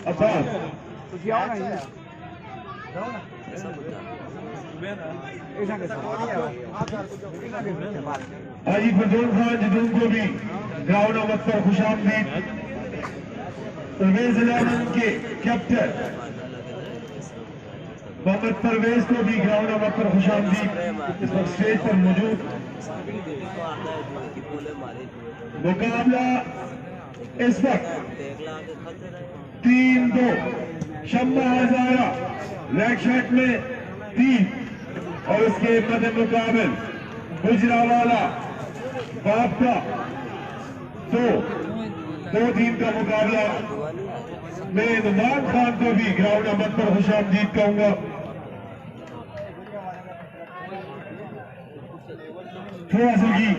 अब्बास हाजी फजूल खान जदून को भी ग्राउंड नंबर पर खुशामदीद। परवेज इलामन के कैप्टन मोहम्मद परवेज को भी ग्राउंड नंबर पर खुशामदीद। इस वक्त स्टेज पर मौजूद मुकाबला इस वक्त 3-2 शम्मा हजारा रेड शर्ट में 3 और उसके मध्य मुकाबल गुजरावाला बापका 2 टीम का मुकाबला। मैं नुमान खान को भी ग्राउंड नंबर पर खुशामदीद कहूंगा। थोड़ा सा की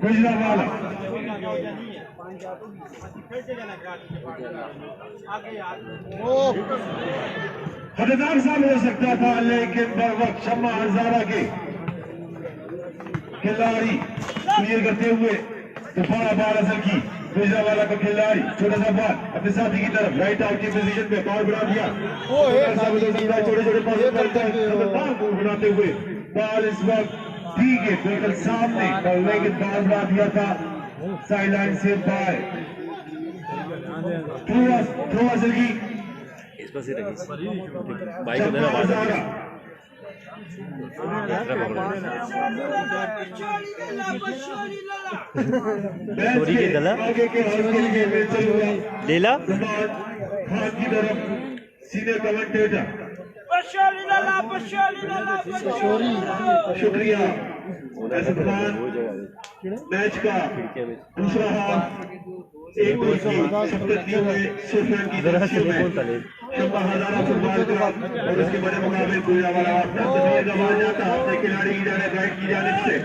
गुजरावाला खतरनाक साबित हो सकता था, लेकिन बर वक्त शम्मा हजारा के खिलाड़ी क्लियर करते हुए दोबारा बाल असल की गुजरावाला का खिलाड़ी छोटा सा बॉल अपने साथी की तरफ राइट आउट की पोजीशन पे बॉल बढ़ा दिया। छोटे छोटे बॉल बनाते हुए बॉल इस वक्त ठीक है बिल्कुल सामने, लेकिन बॉल बढ़ा दिया था साइड लाइन से बाहर। थ्रो असल की इस पर से बाइक को देना बाहर छोरी के दला लेला खान की तरफ सीनियर कमेंटेटर शुक्रिया। खान मैच का दूसरा हाफ एक गोल की शपथ ली हुए सुफियान की तरफ से शम्मा हजारा फुटबॉल क्लब और उसके बड़े मुकाबले गुजरावाला वापटा जाता अपने खिलाड़ी की जाने राइट की जानिब से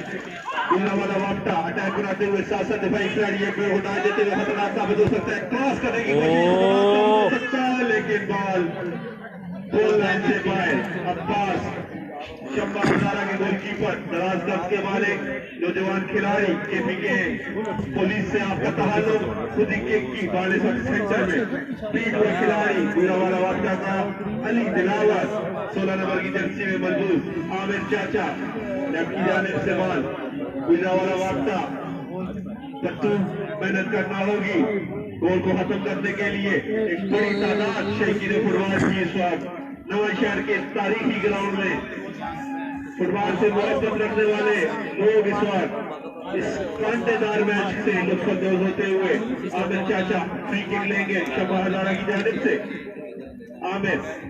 गुजरावाला वापटा अटैक कराते हुए साथ साथ दफाई खिलाड़ी एक गोल उठा देते हुए खतरनाक साबित हो सकता है। क्रॉस करने की कोशिश सकता है, लेकिन बॉल गोल लाइन से बाहर। अब्बास शम्मा हजारा के गोलकीपर दराज कब्ज के मालिक नौजवान खिलाड़ी केपीके पुलिस से आपका ताल्लुक खुद की बाले सेंटर में पीठ हुए खिलाड़ी गुजरावाला वापटा का अली दिलावर 16 नंबर की जर्सी में मौजूद आमिर चाचा लेफ्ट की जानिब से बॉल गुजरावाला वापटा मेहनत करना होगी गोल को खत्म करने के लिए। एक बड़ी तादाद शहीद फुटबॉल की इस वक्त नवांशहर के तारीखी ग्राउंड में फुटबॉल से मुहब्बत रखने वाले लोग इस वक्त इस कांटेदार मैच से लुत्फानंदोज होते हुए आमिर चाचा फ्री किक लेंगे शम्मा हजारा की जानिब से।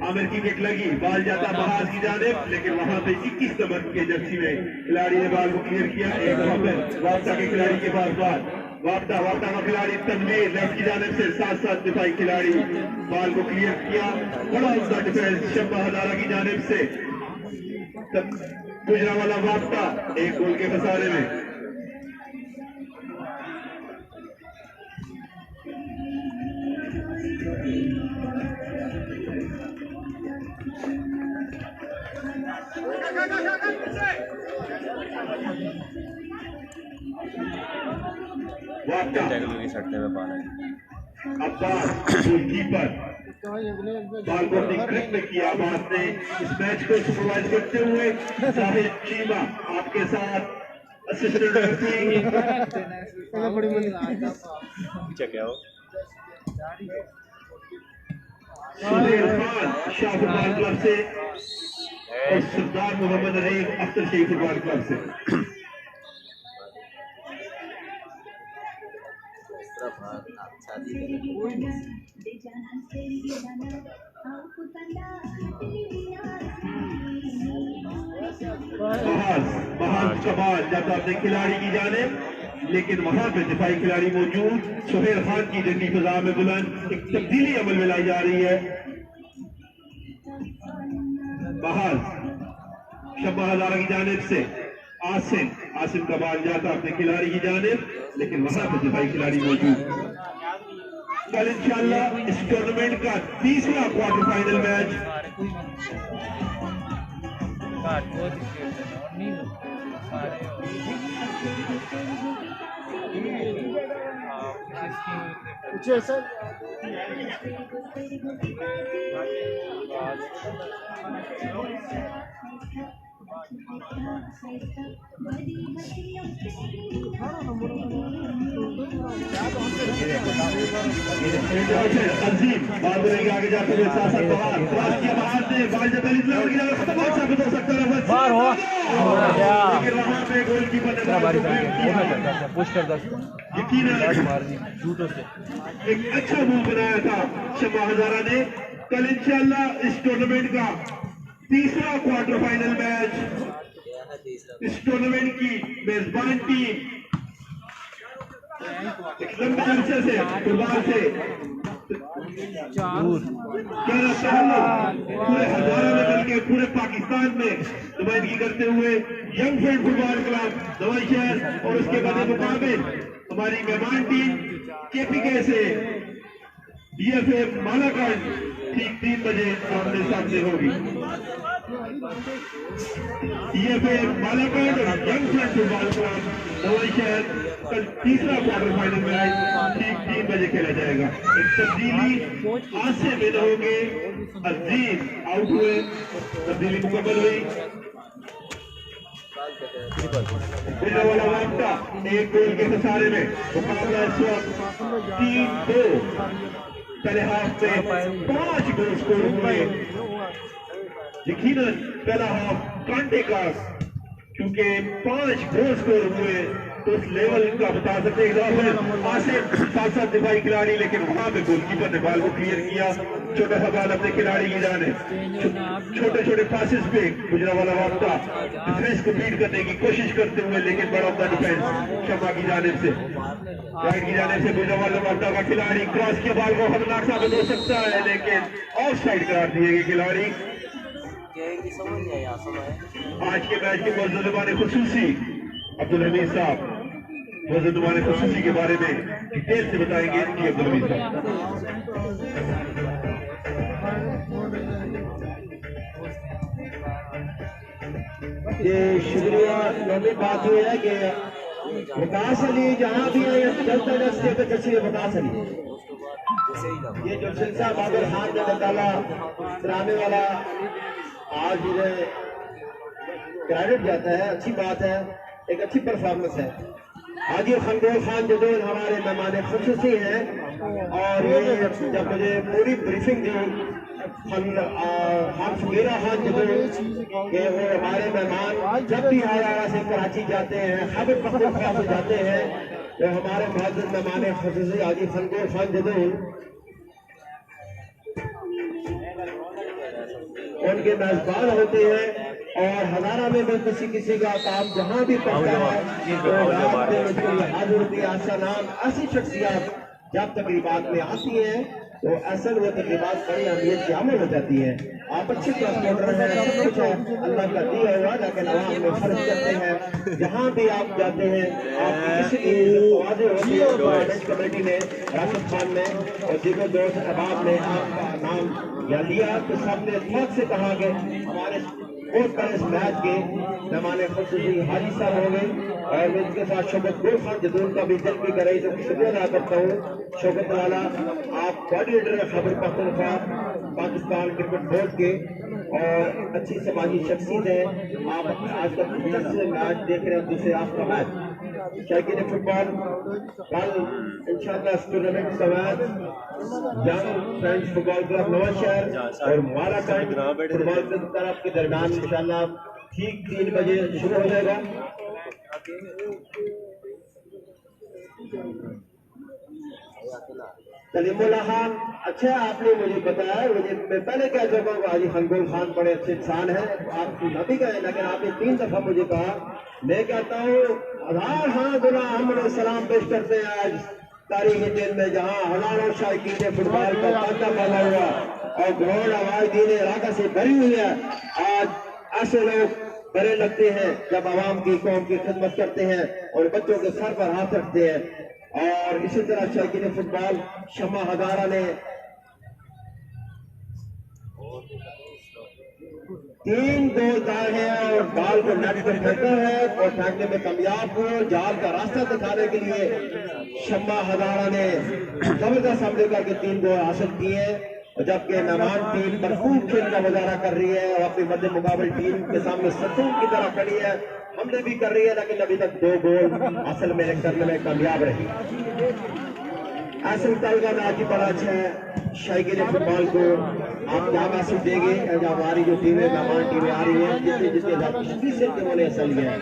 आमिर की किक लगी, बॉल जाता बहाज की जानिब, लेकिन वहां पे 21 नंबर के जर्सी में खिलाड़ी ने बॉल को क्लियर किया। एक वक्त वापटा के खिलाड़ी के पास बॉल वापटा का खिलाड़ी तनवीर लेफ्ट की जानिब से साथ साथ दिफाई खिलाड़ी बॉल को क्लियर किया। बड़ा उसका डिफेंस शम्मा हजारा की जानिब से गुजरावाला वापटा एक गोल के खसारे में। अब्बास गोलकीपर बॉल को अपनी ग्रिप में किया। अब्बास ने इस मैच को सुपरवाइज करते हुए साहिद चीमा आपके साथ assistant referee Suhail Khan Shah football club से और सरदार मोहम्मद रईफ अख्तर शेख फुटबॉल क्लब से। महान कमाल जाता अपने खिलाड़ी की जानिब, लेकिन वहां पे दिफाई खिलाड़ी मौजूद सुहेल खान की जंगी फिजा में बुलंद एक तब्दीली अमल में लाई जा रही है। बहाल शम्मा हजारा की जानिब से आसिम का बॉल जाता अपने खिलाड़ी की जानिब, लेकिन वहां पे दिफाई खिलाड़ी मौजूद। कल इंशाल्लाह इस टूर्नामेंट का तीसरा क्वार्टर फाइनल मैच पूछिए सर। अजीम बात करेंगे आगे जाते हुए साथ साथ बाहर क्रॉस किया बाहर से बाहर जब खतरनाक साबित हो सकता है बाहर हो लेकिन वहां पे गोलकीपर ने पुश कर दो यकीनन जूतों से एक अच्छा मूव बनाया था शम्मा हजारा ने। कल इंशाल्लाह इस टूर्नामेंट का तीसरा क्वार्टर फाइनल मैच इस टूर्नामेंट की मेजबान टीम एक लंबे अरसे से फुटबॉल से पूरे हजारों में बल्कि पूरे पाकिस्तान में नुमाइंदगी करते हुए young friend football club Nawanshahr और उसके बाद मुकाबले हमारी मेहमान टीम केपीके से डीएफए मालाकांड ठीक 3 बजे सामने सामने होगी। डीएफए मालाकांड और young friend football club Nawanshahr कल तीसरा क्वार्टर फाइनल मैच ठीक 3 बजे खेला जाएगा। एक तब्दीली आज से में होंगे, अजीम आउट हुए, तब्दीली मुकम्मल हुई। वाला वापटा एक गोल के खसारे में मुकाबला इस वक्त 3-2। पहले हाफ में 5 गोल स्कोर हुए। यकीनन पहला हाफ कांटे का, क्योंकि 5 गोल स्कोर हुए तो उस लेवल का बता सकते हैं। साथ दिफाई खिलाड़ी, लेकिन वहां पे गोलकीपर ने बॉल को क्लियर किया। छोटा सा बॉल अपने खिलाड़ी की जाने, छोटे छोटे पासेस पे गुजरावाला वापटा डिफेंस को बीट करने की कोशिश करते हुए, लेकिन बड़ा अपना डिफेंस शम्मा की जानिब से राइट की जानिब से गुजरावाला वापटा का खिलाड़ी क्रॉस किया, बॉल को खतरनाक साबित हो सकता है, लेकिन ऑफ साइड करार दिए गए खिलाड़ी। आज के मैच के मौजूदा खुसूसी अब्दुल हमीद साहब मौजूदा खुसूसी के बारे में डिटेल से बताएंगे कि अब्दुल हमीद साहब। ये शुक्रिया। लंबी बात हुई है कि विकास अली जहाँ भी है चलते रस्ते पे तस्वीर विकास अली, ये जो सिलसिला बाबर खान ने निकाला कराने वाला आज इन्हें क्रेडिट जाता है, अच्छी बात है, एक अच्छी परफॉर्मेंस है। आज ये खंडोल खान जदोल हमारे मेहमान खुसूसी हैं और ये जब मुझे पूरी ब्रीफिंग दी हम सुबेरा खान जदोल के वो हमारे मेहमान जब भी हरियाणा से कराची जाते हैं, खैबर पख्तूनख्वा से जाते हैं, तो हमारे मुअज़्ज़ज़ मेहमान खुसूसी हाजी खंडोल खान जदोल उनके मेजबान होते हैं। और हजारा में भी किसी का काम जहाँ भी पड़ता है तो रात में उनके लिए हाजिर होती है। ऐसा नाम ऐसी शख्सियत जब तकरीबात में आती हैं तो असल वो तकरीबात बड़ी अहमियत की हामिल हो जाती है। आप अच्छे ट्रांसपोर्टर हैं, सब कुछ है, अल्लाह का दिया हुआ, लेकिन आवाम में फर्ज करते हैं। जहाँ भी आप जाते हैं आपकी इसलिए वाज़ेह होती है। कमेटी ने राशिद खान ने और दीगर दोस्त अहबाब ने आपका नाम या लिया तो सबने इत्मीनान से कहा कि हमारे बहुत बड़े इस मैच के मेहमान खुसूसी हाजी साहब हो गए और मैं इसके साथ शौकत गुल खान जदून का भी दिल भी कर रही, तो शुक्रिया अदा करता हूँ। शौकत वाला आप कोऑर्डिनेटर है खैबर पख्तूनख्वा पाकिस्तान क्रिकेट बोर्ड के और अच्छी समाजी शख्सियत है। आप आज का दिलचस्प मैच देख रहे हैं, दूसरे आपका मैच शौकीन फुटबॉल कल इंशाअल्लाह इस टूर्नामेंट का match young friends football club Nawanshahr और मालाकांड फुटबॉल क्लब के दरमियान इंशाअल्लाह ठीक 3 बजे शुरू हो जाएगा। कलीमुल्लाह खान, अच्छा आपने मुझे बताया, मुझे मैं पहले कह चुका हूँ हाजी खंडोल खान बड़े अच्छे इंसान हैं, आप नबी गए, लेकिन आपने 3 दफा मुझे कहा। मैं कहता हूँ हजार हमने सलाम पेश करते हैं आज तारीखी दिन में, जहाँ हजारों शायकीन फुटबॉल का तांता बना हुआ और ग्राउंड आवाज दीन इलाका से भरी हुई है। आज ऐसे लोग बड़े लगते हैं जब आवाम की कौम की खिदमत करते हैं और बच्चों के सर पर हाथ रखते हैं। और इसी तरह शायकीन फुटबॉल शम्मा हजारा ने 3 गोल दाए हैं और बॉल को नेट पर फेंका है और फेंकने में कामयाब हुए। जाल का रास्ता दिखाने के लिए शम्मा हजारा ने जबरदस्त हमले करके 3 गोल हासिल किए, जबकि मेहमान टीम भरपूर खेल का मुजाहरा कर रही है और अपनी मध्य मुकाबले टीम के सामने सतून की तरह खड़ी है, हमले भी कर रही है, लेकिन अभी तक 2 गोल हासिल में करने में कामयाब रही। ऐसे कल का मैच ही बड़ा अच्छा है। शायकीन फुटबॉल को आप क्या मैसेज देंगे? जो हमारी जो टीमें मेहमान टीमें आ रही हैं, जितने जितने 20 से उन्होंने हिस्सा लिया है।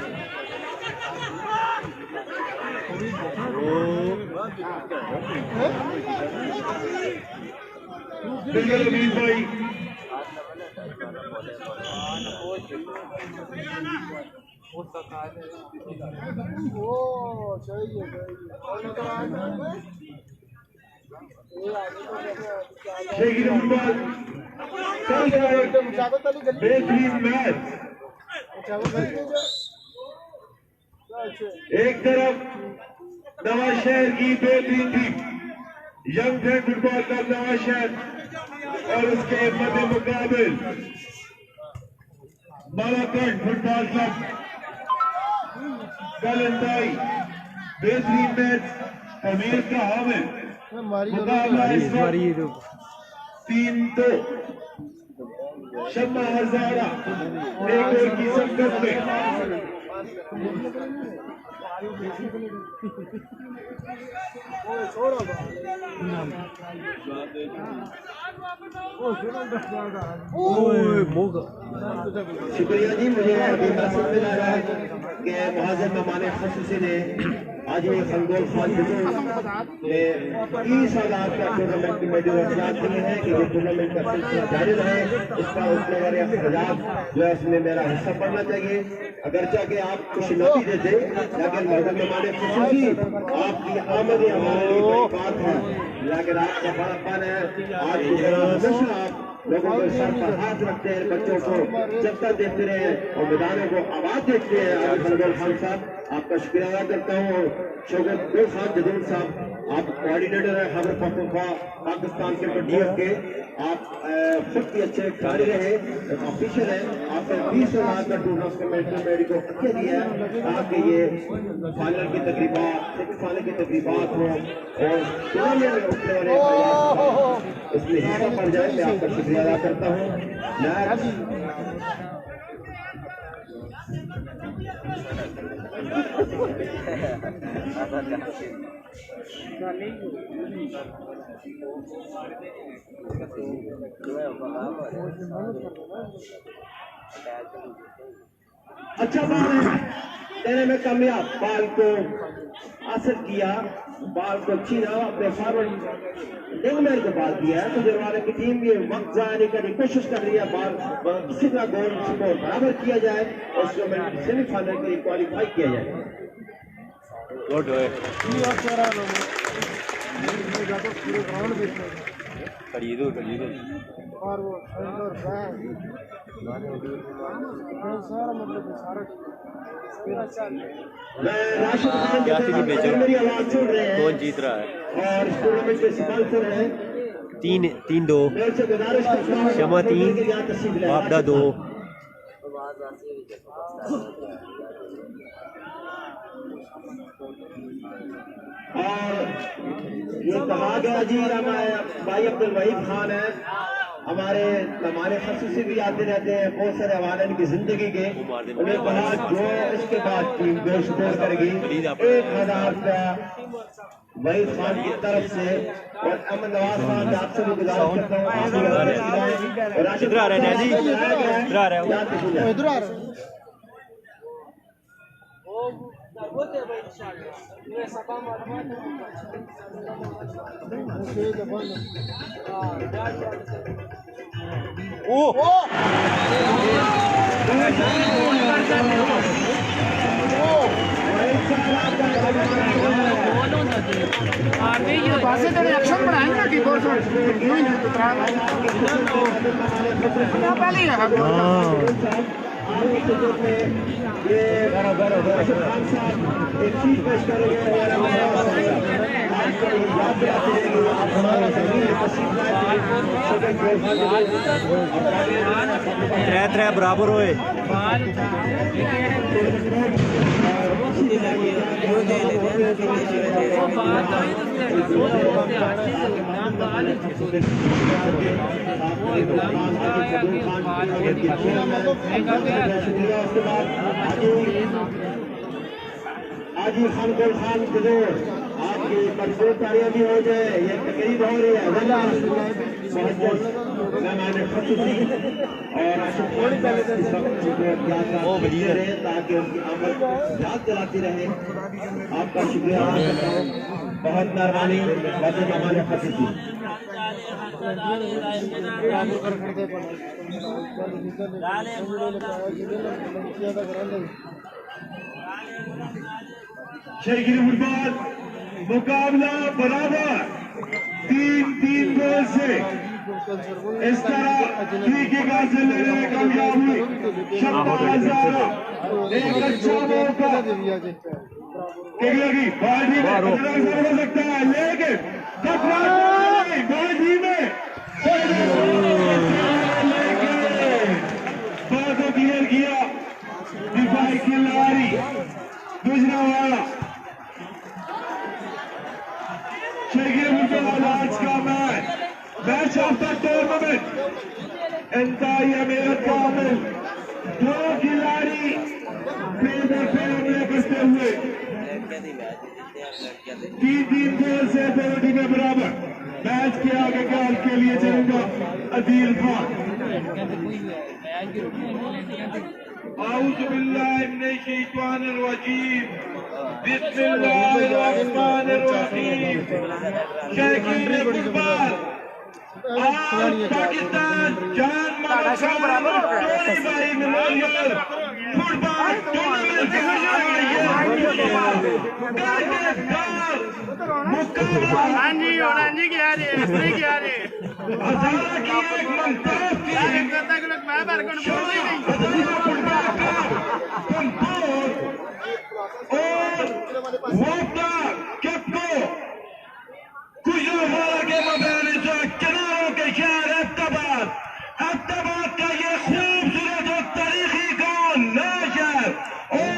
बिल्कुल अमीर भाई शेखी फुटबॉल कल का एक बेहतरीन मैच। एक तरफ नवाशहर की बेहतरीन team young friend football club Nawanshahr और उसके मध्य मुकाबिल मालाकंड फुटबॉल क्लब कल इंतहाई बेहतरीन मैच अमीर का हामिल मुकाबला इस वक्त 3-2 शम्मा हजारा एक गोल की संगत में। शुक्रिया जी। मुझे अभी मैसेज मिल रहा है कि महाजन मेहमान खसूसी ने आज ये संगोल खान ने 30,000 का टूर्नामेंट की मेडल अखराज दिए हैं कि ये टूर्नामेंट का सिलसिला जारी रहे। इसका उसमें अखराज जो है उसमें मेरा हिस्सा पड़ना चाहिए। अगर चाहे आप कुछ नतीजे दे, लेकिन महाजन मेहमान खसूसी आपकी आमद हमारे लिए बड़ी बात है, लेकिन आपका बड़ापन है। आज हमेशा आप लोगों के सर पर हाथ रखते हैं, बच्चों को जब तक देखते रहे और मैदानों को आवाज देखते हैं। आज फजल खान साहब आपका शुक्रिया अदा करता हूँ। शौकत खान जदूर साहब आप कोऑर्डिनेटर है खबर पख्तूनख्वा पाकिस्तान के डीएफ के, आप खुद भी अच्छे खिलाड़ी रहे, ऑफिशियल है। आपने 20,000 का टूर्नामेंट को अच्छा दिया है ताकि ये फाइनल की तकरीबात सेमीफाइनल की तकरीबात हो और टूर्नामेंट में उठने वाले इसमें हिस्सा पड़ जाए। मैं आपका शुक्रिया अदा करता हूँ। अच्छा बॉल है देने में कामयाब, बॉल को हासिल किया, बॉल को छीना, अपने फॉरवर्ड लिंगमैन को बॉल दिया है। तो जरवाले की टीम ये वक्त जाने की कोशिश कर रही है, बॉल किसी तरह गोल स्कोर बराबर किया जाए और उसको सेमीफाइनल के लिए क्वालिफाई किया जाए। और वो सारा मतलब सारा मेरी आवाज सुन रहे हैं, कौन जीत रहा है? और इस टूर्नामेंट के स्पॉन्सर हैं 3-2 शमा 3 वापदा 2। और ये कहा गया जी भाई अब्दुल वहीद खान है, हमारे खसूसी भी आते रहते हैं, बहुत सारे हवाले इनकी जिंदगी के। उन्हें कहा जो इसके बाद टीम गोल स्कोर करेगी 1,000 रुपया वहीद खान की तरफ से। और अमन नवाज खान आपसे भी गुजारिश करता हूँ इधर आ रहे हैं जी, इधर आ रहे हैं, इधर आ रहे एक्शन बनाएंगे कीबोर्ड ये एक चीज पेश करेंगे। आपको याद दिलाते हैं कि आप हमारे जमीन में तशरीफ लाए थे। त्रै बराबर होए आजी खानकोल खान कुदूर आपकी मजबूत तालियां भी हो जाए। ये तकरीब हो रही है मेहमान खसूसी और ताकि उनकी आमद याद दिलाती रहे। आपका शुक्रिया अदा करता हूँ, बहुत मेहरबानी मेहमान खसूसी। शेखी फुटबॉल मुकाबला बराबर 3-3 गोल से इस तरह फ्री किक हासिल लेने में कामयाब हुई शम्मा हजारा। एक अच्छा मौका किक लगी बाजी में हो सकता है लेकिन बाजी में बात को क्लियर किया दिफाई खिलाड़ी दूसरा वाला आज का मैच ऑफ द टूर्नामेंट इंतहाई अहमियत का अमल। दो खिलाड़ी हमले करते हुए 3-3 गोल से दोनों टीमें बराबर। मैच के आगे का हल के लिए चलूंगा अदील खान। औज़ुबिल्लाहिमिनश्शैतानिर्रजीम बिस्मिल्लाहिर्रहमानिर्रहीम। शौकीन फुटबॉल आज पाकिस्तान जान मेमोरियल फुटबॉल टूर्नामेंट जी क्या रे क्या रे हजारा की एक मुमताज टीम मैं बरकन बोल ही नहीं और वोटा कैप्टो गुजरावाला के मैदान से किनारों के शहर अहमदाबाद का ये खूबसूरत और तारीखी गांव नया शहर और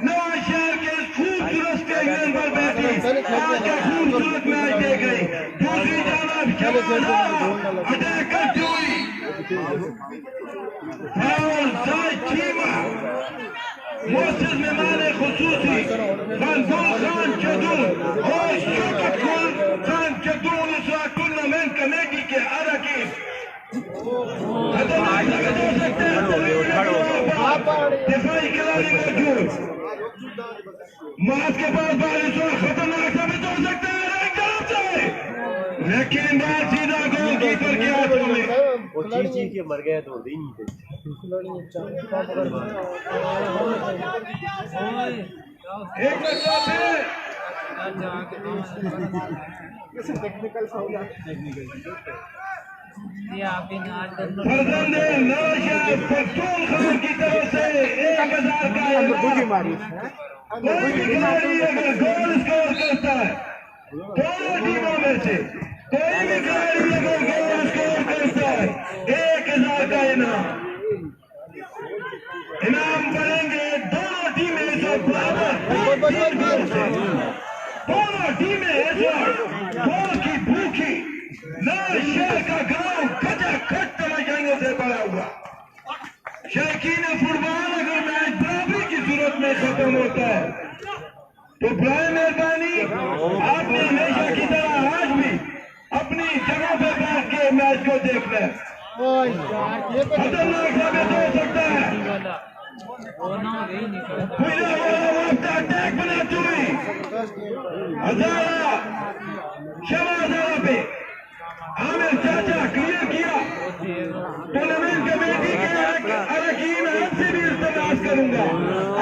नवा शहर के खूबसूरत स्टेडियम पर बैठी आज का खूबसूरत मैच देख गई। दूसरी जानब अटैक करती हुई मोहसिन मेहमान खुसूसी मंसूर खान चदूर और शौकत खान चदूर इस टूर्नामेंट कमेटी के अरकान दिफाई खिलाड़ी मौजूद। मास के पास बारिश और खतरनाक साबित हो सकता है लेकिन बात सीधा गोलकीपर के हाथों में। वो चीज के मर गए तो दी नहीं थे। एक टेक्निकल फरजंदे नौशाद पख्तूनख्वा की तरफ से 1000 का इनाम। कोई भी खिलाड़ी अगर गोल स्कोर करता है दोनों टीमों में से कोई भी खिलाड़ी अगर गोल स्कोर करता है 1000 का इनाम पड़ेंगे। दोनों टीमें इस वक्त बराबर दोनों टीमें इस वक्त गोल की भूखी नया शहर का गांव खचाखच तमाशाइयों से भरा हुआ। शौकीन फुटबॉल अगर मैच बराबरी की सूरत में खत्म होता है तो बराए मेहरबानी आपने हमेशा की तरह आज भी अपनी जगह पर बैठ के मैच को देखना है। खतरनाक साबित हो सकता है। अटैक बनाती हुई हजारा शमा हजारा पे आमिर चाचा क्लियर किया। टूर्नामेंट कमेटी के अरकान आपसे भी इल्तिमास करूंगा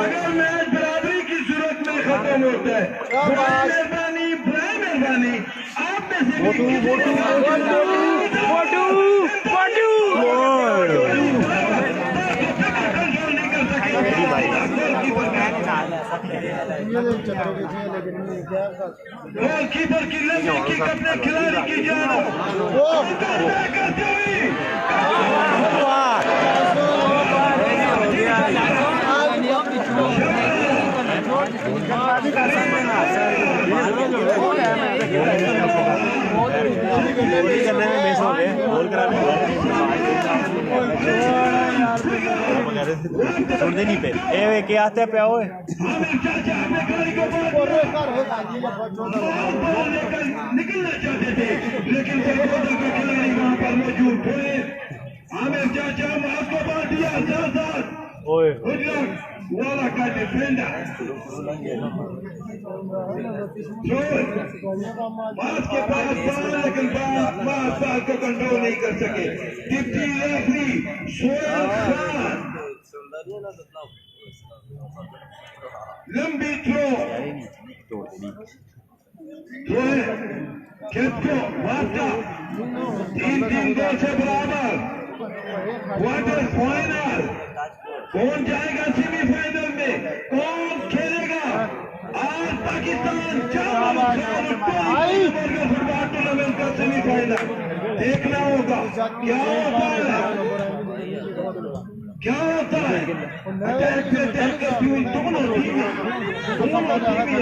अगर मैच बराबरी की सूरत में खत्म होता है मेहरबानी आप में से भी कंट्रोल नहीं कर सकेंगे। गोलकीपर की लंबी किक अपने खिलाड़ी की जान करते हुए करने में मिस हो गए गोल कराने सुनते नहीं पे ए के आते पे ओए निकलना चाहते थे लेकिन खिलाड़ी वहां पर मौजूद थे आमिर चाचा माफ को बांध दिया ओए वाला का डिफेंडर बात के पास लेकिन बात को कंट्रोल नहीं कर सके डिप्टी रेफरी सोहेल खान लंबी थ्रो खेतो वार्ता 3-3 से बराबर क्वार्टर फाइनल कौन जाएगा सेमीफाइनल में कौन खेलेगा आज पाकिस्तान फुटबॉल टूर्नामेंट का सेमीफाइनल देखना होगा क्या होता है अटैक पे अटैक करती हुई दोनों टीमें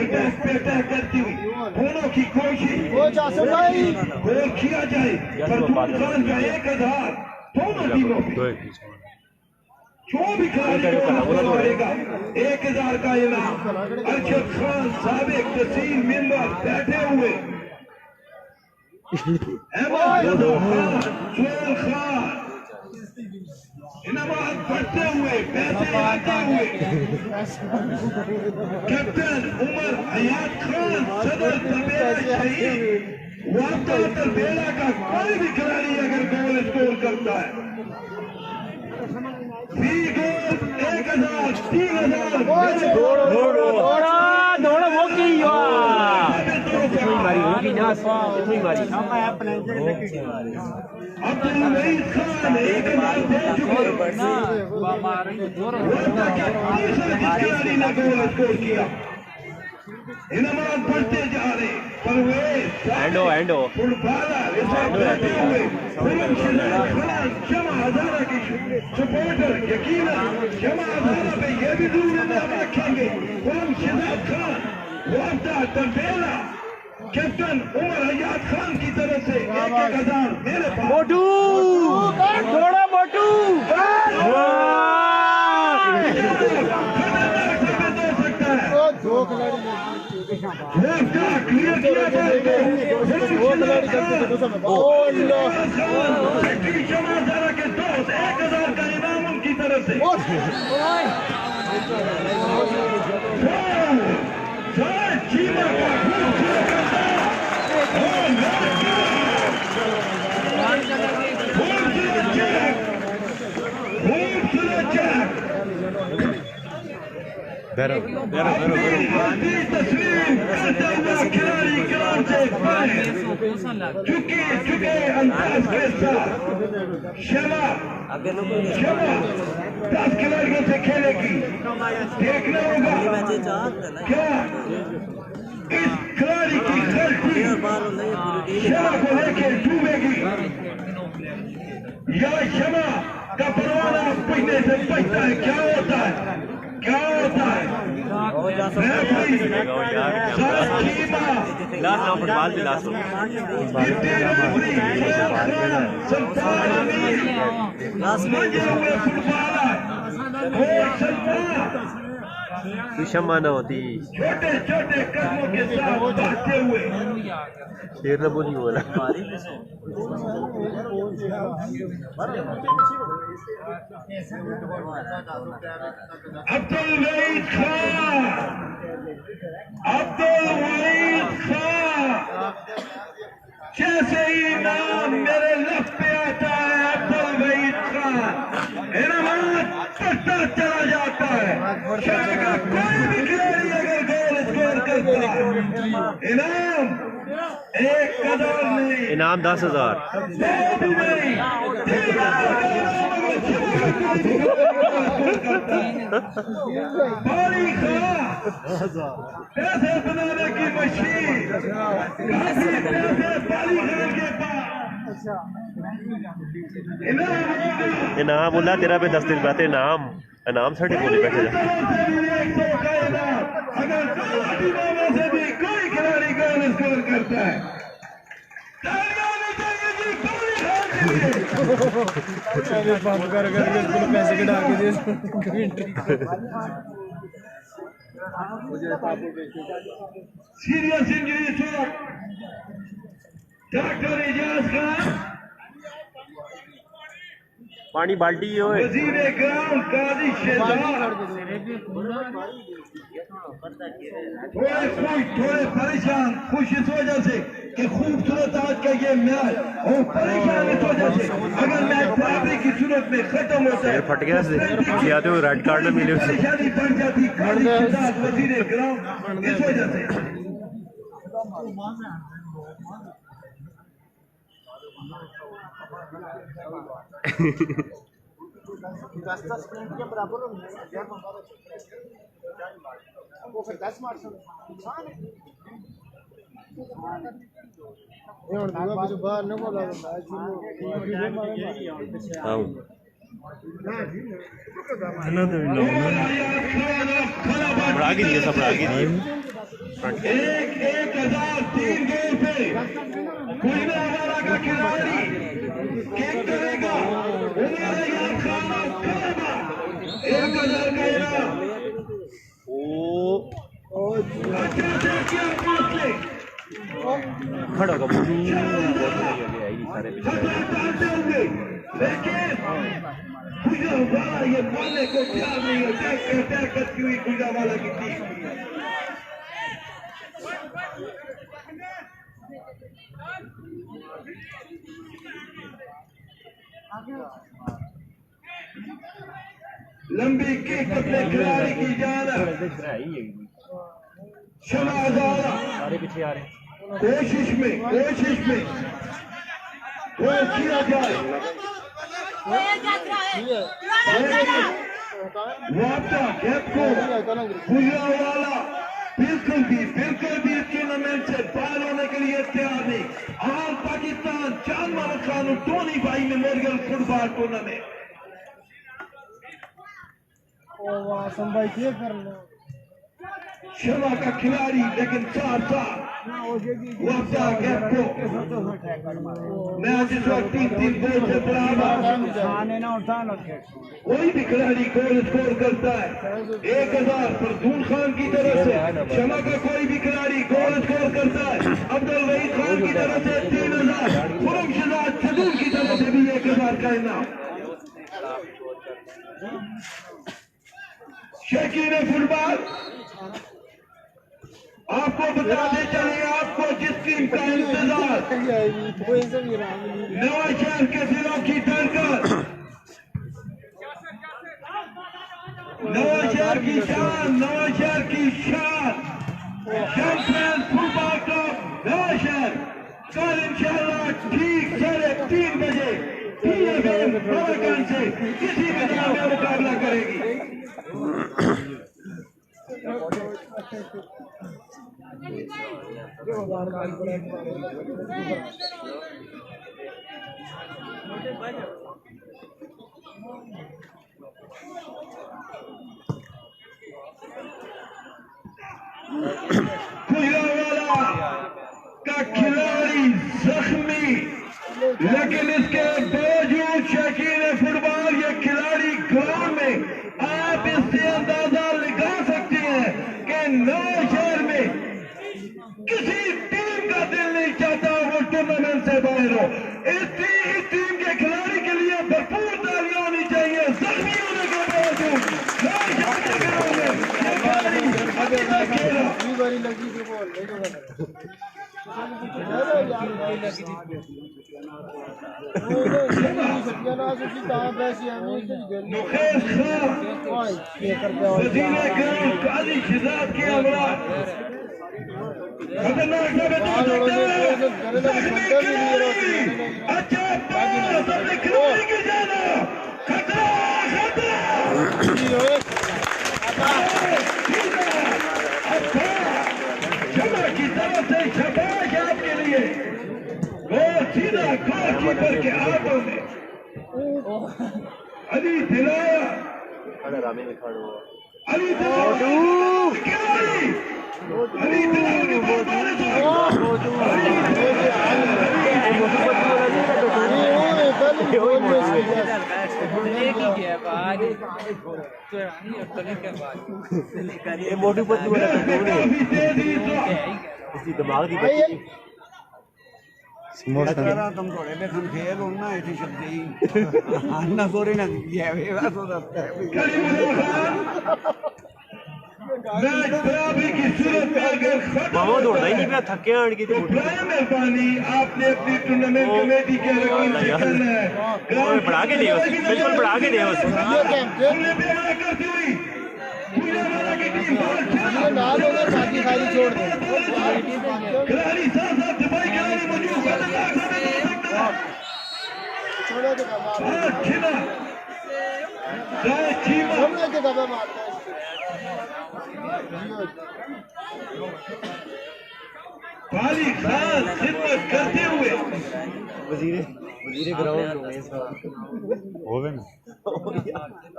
अटैक पे अटैक करती हुई दोनों की कोशिश गोल किया जाए पर खान का 1000 दोनों टीमों पे जो भी खिलाड़ी रहेगा 1000 का इनाम अरशद खान साबिक तहसील मेंबर बैठे हुए अहमद सोहेल खान इनामात बढ़ते हुए पैसे आते हुए कैप्टन उमर हयात खान सदर तबेला शहीद वार्ता तबेला का कोई भी खिलाड़ी अगर गोल स्कोर करता है 3 गोल 1000 3000 दौड़ा वो की मारी होगी ना इतनी मारी अब्दुल वहीद खान 1000 दे चुके खिलाड़ी ने गोल स्कोर किया इनामात बढ़ते जा रहे परवेज एंडो फुटबॉलर बैठे हुए शमा हजारा की सपोर्टर यकीनन शमा हजारा पे ये भी दूर नाम रखेंगे शिजात खान वार्ता तबेला कैप्टन उमर हयात खान की तरफ से 1000 मेरे पास मोटू थोड़ा मोटू क्लियर किया जाए के दोस्त 1000 का इनाम उनकी तरफ से चीमा का खिलाड़ी ग्राउंड से चुके अंदाज के साथ शमा 10 खिलाड़ियों से खेलेगी देखना होगा क्या इस खिलाड़ी की गलती शमा को लेकर डूबेगी या शमा का परवाना बचने से बचता है क्या होता है फुटबॉल भी लास्ट शमा न होती छोटे छोटे कदमों के साथ बढ़ते हुए शेर न बोली बोला अब्दुल वहीद खान जैसे ही नाम मेरे लफ्ज पे आता है अब्दुल वहीद खान इनामात बढ़ता चला जाता है शहर का कोई भी खिलाड़ी अगर गोल स्कोर करता है इनाम 1000 नहीं इनाम 10,000 2 भी नहीं 3000 का इनाम अगर बड़ी पैसे बनाने की मशीन काफी पैसे बाली खान के पास। इनाम बोला तेरा पे 10 दिन बाद इनाम इनाम साढ़े बोले बैठे जा। अगर से भी कोई खिलाड़ी गोल स्कोर करता है बंद कर पैसे कटा के दे serious injury to doctor Ejaz Khan पानी बाल्टी होए वजीर ग्राउंड काजी शहजाद थोड़े परेशान खुश इस वजह से कि खूबसूरत आज का ये मैच और परेशान इस वजह से अगर मैच बराबरी की सूरत में खत्म होता है फट गया आते हुए रेड कार्ड मिले परेशानी बढ़ जाती काजी शहजाद वजीर ग्राउंड इस वजह से। बढ़ा के दिए सब बढ़ा के दिए 1003 गोल पे कोई ना हमारा का खिलाड़ी किक करेगा उमर यार खान और कलमा 1000 का इनाम अच्छा से किया फासले खड़ा का सारे लेकिन खुजा वाला ये मारने को तैयार नहीं है टैक करती हुई खुजा वाला की टीम। लंबी किक अपने खिलाड़ी की जान शमा हजारा सारे पीछे आ रहे हैं कोशिश में वो किया जाए वापसा गैप को गुजरा वाला बिल्कुल भी टूर्नामेंट से बाहर होने के लिए तैयार नहीं। आज पाकिस्तान चांद मोहम्मद खान और टोनी भाई मेमोरियल फुटबॉल टूर्नामेंट भाई क्या कर लो शर्मा का खिलाड़ी लेकिन चार वापसा गैप को मैच इस वक्त 3-3 गोल से बराबर। कोई भी खिलाड़ी गोल स्कोर करता है 1000 फरदून खान की तरफ से शमा का कोई भी खिलाड़ी गोल स्कोर करता है अब्दुल वहीद खान की तरफ से 3000 खुरम शहजाद सदूर की तरफ से भी 1000 का इनाम। शौकीन फुटबॉल आपको बताते चलिए आपको जिस टीम का इंतजार नवाशहर के दिलों की धड़कन नवाशहर की शान चैंपियन फुटबॉल क्लब नवाशहर कल इंशाल्लाह ठीक 3:30 बजे TFM नवागंज से किसी मैदान में मुकाबला करेगी। गुजरावाला का खिलाड़ी जख्मी लेकिन इसके बावजूद शौकीन फुटबॉल ये खिलाड़ी ग्राउंड में आप इससे अंदाजा लगा सकते हैं कि नवाशहर में किसी टीम का दिल नहीं चाहता वो टूर्नामेंट से बाहर हो। इस टीम के खिलाड़ी के लिए भरपूर तालियां होनी चाहिए। जख्मी होने के बावजूद नवाशहर के ग्राउंड में ये खिलाड़ी अकेला खेला। मुखेश खान वजीर ग्राउंड काजी शहजाद के अमला खतरनाक साबित हो सकता है। अच्छा अपने खिलाड़ी की जाना खतरा गोलकीपर के हाथों में अली दिलाया अरे रामी में खड़ा हुआ अली दिलाया अली दिलाया के बाद ये मोटू पतलू वाला तो इसकी दिमाग दी समोसा तुम थोड़े पे खन खेल होना ऐसी शब्द ही आना सोरे ना ये वे तो रखता है मामा दौड़ना ही नहीं पिया थके आड़ की मेहरबानी आपने अपनी टूर्नामेंट कमेटी के रकीब से करना है बढ़ा के दे बिल्कुल बढ़ा के दे हमने भी मना करती हुई पूरे वाला की टीम छोड़ दे खिलाड़ी साथ साथ दुबई खिलाड़ी मौजूद छोड़ो तो हमने के दबा मारता है वाली खान खिदमत करते हुए वजीरे ग्राउंड हो गए होवे ना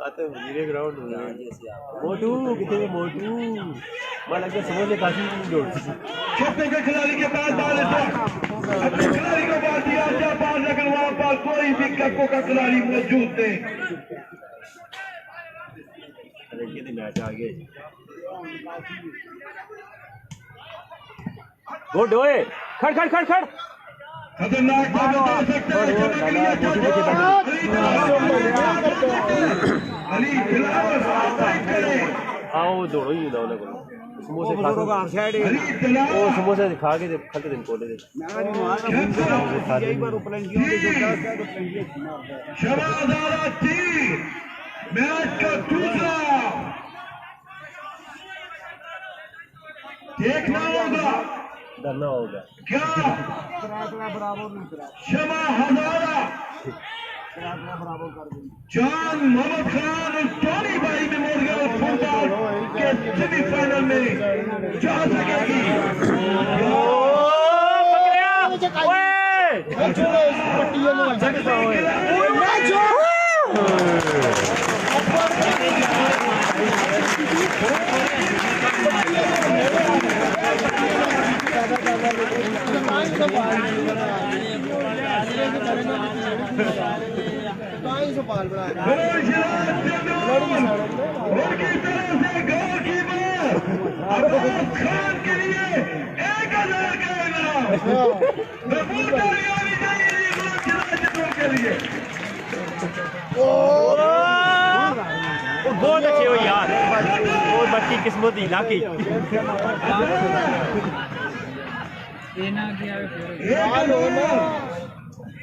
आते वजीरे ग्राउंड हो गए मोटू कितने मोटू मैं लगता समझ ले काफी जोड़ छपे के खिलाड़ी के पास बाल अपने खिलाड़ी को बाल दिया जा बाल लेकिन वहां पर कोई भी कप्पो का खिलाड़ी मौजूद नहीं अरे मैच आ गए गुड ओए खड़ खड़ खड़ खड़ खतरनाक बात बता सकता है अली दिलावर साइड करे आओ दौड़ो ही ना उन्हें समोसे खा का साइड अली दिलावर ओ समोसे खा के खाते दिन कोले दे यही बार प्लेंटियों के जो है तो प्लेंटियों शबादारा तीर मैच का दूसरा देखना होगा डरना होगा क्या बराबर शमा हजारा जान मोहम्मद खान और टोनी भाई मेमोरियल फुटबॉल के सेमीफाइनल में जा सकेगी उनकी तरफ से गोलकीपर अब्बास खान के लिए 1000 का इनाम महमूद आनी चाहिए के लिए बहुत अच्छे हो यार बहुत बच्ची किस्मत इलाकी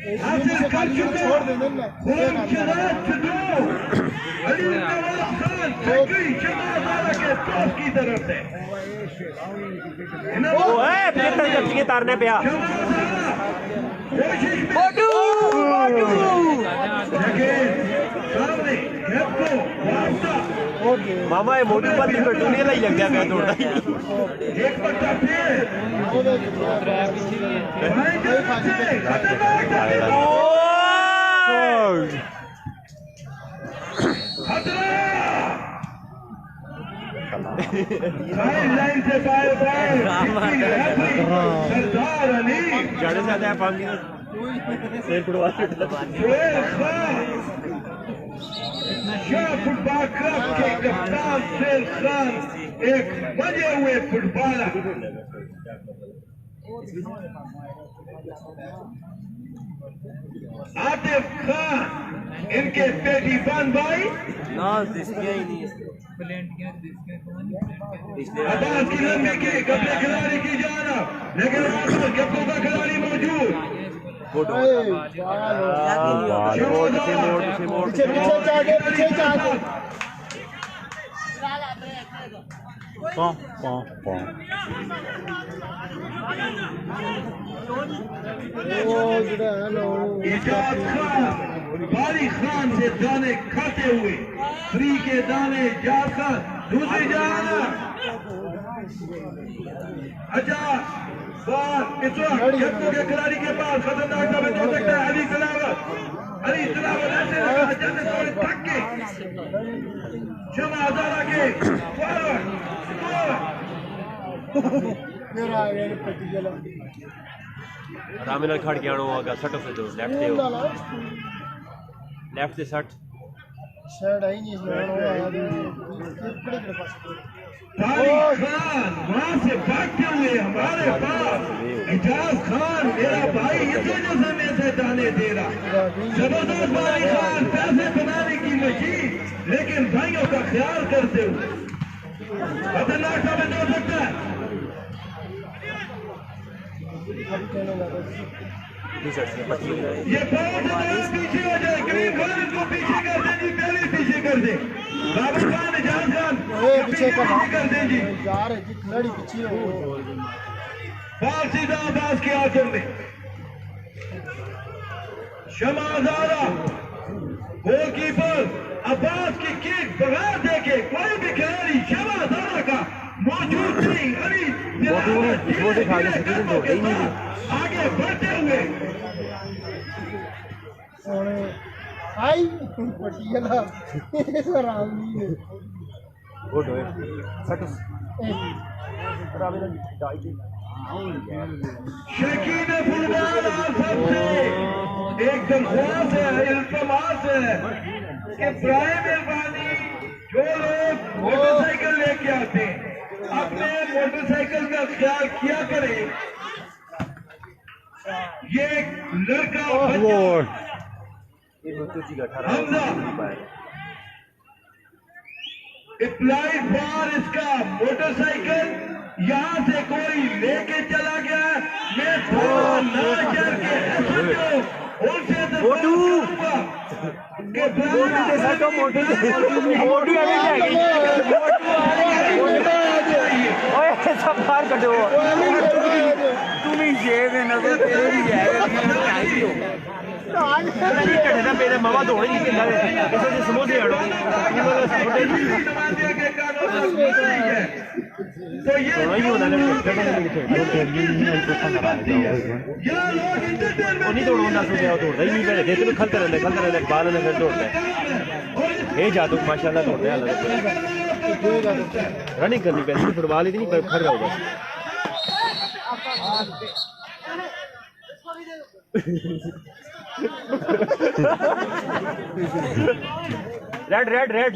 हासिल कर चुके अली खान के टॉप की तरफ से तारने पे मामा ये मोटू पतली कटूनी ही लग गया मैं थोड़ा एक बच्चा लाइन से सरदार अली जाने से आता है पानी से फुटबॉल फुटबॉल क्लब के कप्तान शेर खान एक बजे हुए फुटबॉलर आतिफ खान इनके बेटी बहन भाई अब्बास की लंबी की कपड़े खिलाड़ी की जाना लेकिन कप्पो का खिलाड़ी मौजूद इजाज खान बारी खान से दाने खाते हुए फ्री के दाने इजाज खान दूसरी जान अच्छा बार इस वक्त जब्बू के खिलाड़ी के पास खतरनाक साबित हो सकता है। अली तलावत ऐसे लगा जैसे थोड़े थक के शमा हजारा के आराम नाल खड़ के आना होगा। सट से दो लेफ्ट से सट खान वहां से भागते हुए हमारे पास एजाज खान मेरा भाई इस वजह से मैं से जाने दे रहा। जबरदस्त भाई खान पैसे बनाने की मशीन लेकिन भाइयों का ख्याल करते हुए खतरनाक साबित हो सकता है। ये बहुत पीछे हो जाए। करीम खान इसको पीछे कर दें जी। पहले पीछे कर दे। बाबर खान एजाज खान पीछे कर दें जी। बाल सीधा अब्बास के हाथों में। शमा हजारा गोलकीपर अब्बास की किक बगैर देखे कोई भी खिलाड़ी शमा हजारा का मौजूद नहीं। अभी आगे बढ़ते हुए शकीन फुटबॉल सबसे एकदम ख्वास है, इल्तमास है कि बराए मेहरबानी जो लोग मोटरसाइकिल लेके आते हैं अपने मोटरसाइकिल का ख्याल किया करें। ये लड़का हमजा अप्लाई फॉर इसका मोटरसाइकिल यहाँ से कोई लेके चला गया। मैं थोड़ा ना चल के उनसे मेरे मामा दौड़े नहीं समोसे तो ये नहीं दौड़ना दौड़ता ही नहीं पहले देते खलते रहते बाल फिर दौड़ता है। ये जादू माशाल्लाह दौड़ते हैं। रनिंग करनी पैसे फुटबॉल इतनी खड़ रहा होगा। रेड रेड रेड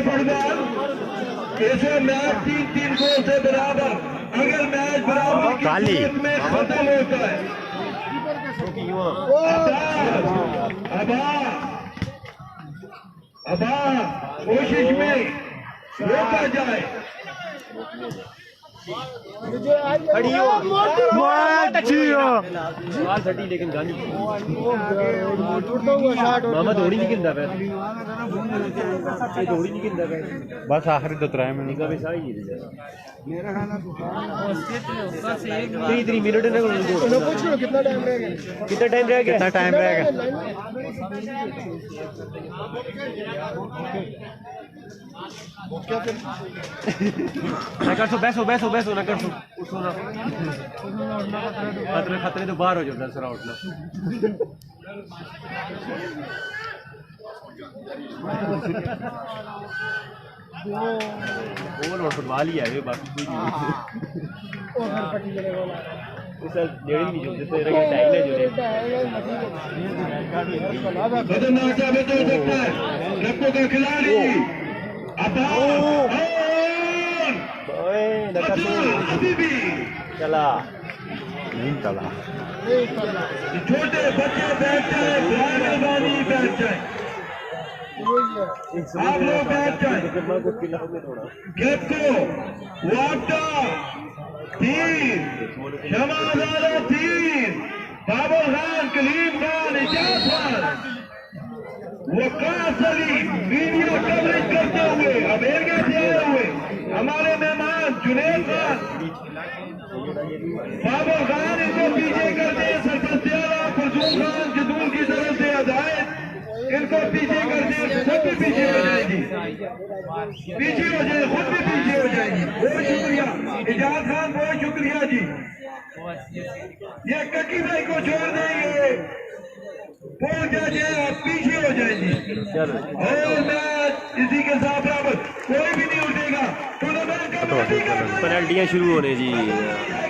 फुटबॉल ऐसे मैच 3-3 गोल से बराबर। अगर मैच बराबर में खत्म होता है अबा कोशिश में रोका जाए। खड़ी हो लेकिन गानी मामा दौड़ी नहीं गिनता दौड़ी नहीं गिनता बस आखिरी तो 3 मिनट मेरा खाना 3 मिनट कितना टाइम रह गया कितना टाइम रह गया ना कर सो बैसो ना कर सो उठो ना खतरे तो बाहर हो जाओ दसरा उठना गोल और फुटबॉल ही है बाकी कोई नहीं सर डेढ़ नहीं जो तो इधर टाइल है जो खतरनाक साबित हो सकता है। लड़कों का खिलाड़ी अभी भी चला नहीं चला छोटे बच्चे बैठ जाए मेहरबानी बैठ जाए आप लोग बैठ जाए। गेट को वाटा 3 शमा हजारा 3 बाबर खान, कलीम खान, इजाज खान, वकास अली मीडिया कवरेज करते हुए अमेरिका से आए हुए हमारे मेहमान जुनैद खान, बाबर खान इनको पीछे करते हैं, सरपंच आला फरजूल खान जदूल की तरफ से हदायत, इनको पीछे करते हैं, खुद भी पीछे हो जाएंगी, पीछे हो जाए, खुद भी पीछे हो जाएंगी। बहुत शुक्रिया इजाज खान, बहुत शुक्रिया जी। ये ककी भाई को छोड़ देंगे, पहुंच जाए, आप पीछे हो जाएंगे। चलो और मैच इसी के साथ बराबर, कोई भी नहीं उठेगा, टूर्नामेंट का पेनल्टियां शुरू होने जी।